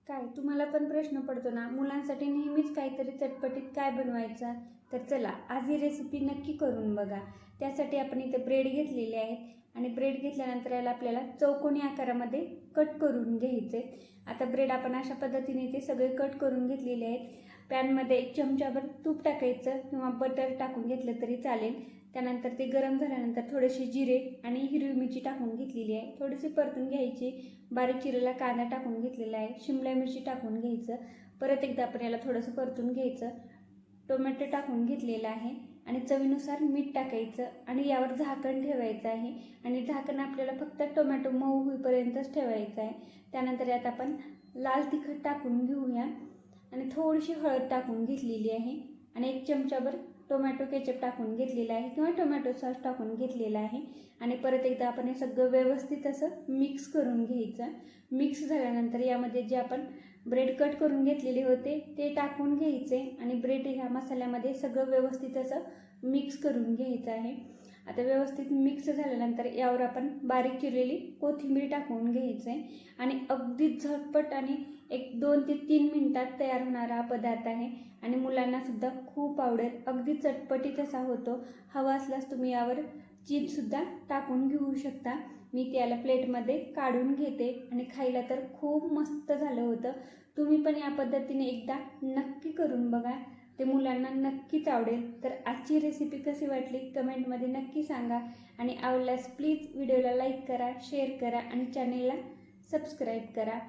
काय तुम्हाला पण प्रश्न पडतो ना, मुलांसाठी नेहमीच काहीतरी चटपटीत काय बनवायचं? तर चला आज ही रेसिपी नक्की करून बघा। त्यासाठी आपण इथे ब्रेड घेतलेले आहेत आणि ब्रेड घेतल्यानंतर याला आपल्याला चौकोनी आकारामध्ये कट करून घ्यायचे। आता ब्रेड आपण अशा पद्धतीने ते सगळे कट करून घेतलेले आहेत। पॅनमध्ये 1 चमचाभर तूप टाकायचं किंवा बटर टाकून घेतलं तरी चालेल। त्यानंतर ते गरम झाल्यानंतर थोडेसे जिरे आणि हिरवी मिरची टाकून घेतलेली आहे, थोडीशी परतून घ्यायची। बारीक चिरलेला कांदा टाकून घेतलेला आहे, शिमला मिरची टाकून घ्यायचं। परत एकदा आपण याला थोडंसं परतून घ्यायचं। टोमॅटो टाकून घेतलेला आहे आणि चवीनुसार मीठ टाकायचं आणि यावर झाकण ठेवायचं आहे आणि झाकण आपल्याला फक्त टोमॅटो मऊ होईपर्यंतच ठेवायचं आहे। त्यानंतर यात आपण लाल तिखट टाकून घेऊया आणि थोडीशी हळद टाकून घेतलेली आहे आणि 1 चमचाभर टोमॅटो केचप टाकून घेतलेला आहे किंवा टोमॅटो सॉस टाकून घेतलेला आहे आणि परत एकदा आपण हे सगळं व्यवस्थित असं मिक्स करून घ्यायचं। मिक्स झाल्यानंतर यामध्ये जे आपण ब्रेड कट करून घेतलेले होते ते टाकून घ्यायचे आणि ब्रेड ह्या मसाल्यामध्ये सगळं व्यवस्थित असं मिक्स करून घ्यायचं आहे। आता व्यवस्थित मिक्स झाल्यानंतर यावर आपण बारीक चिरलेली कोथिंबीर टाकून घ्यायचे आणि अगदी झटपट आणि 2 ते 3 मिनिटात तयार होणारा हा पदार्थ आहे आणि मुलांना सुद्धा खूप आवडेल। अगदी चटपटीत असा होतो। हवा असल्यास तुम्ही यावर चीज सुद्धा टाकून घेऊ शकता। मी त्याला प्लेटमध्ये काढून घेते आणि खायला तर खूप मस्त झालं होतं। तुम्ही पण या पद्धतीने एकदा नक्की करून बघा, ते मुलांना नक्कीच आवडेल। तर आजची रेसिपी कशी वाटली कमेंटमध्ये नक्की सांगा आणि आवडल्यास प्लीज व्हिडिओला लाईक करा, शेअर करा आणि चॅनेलला सबस्क्राईब करा।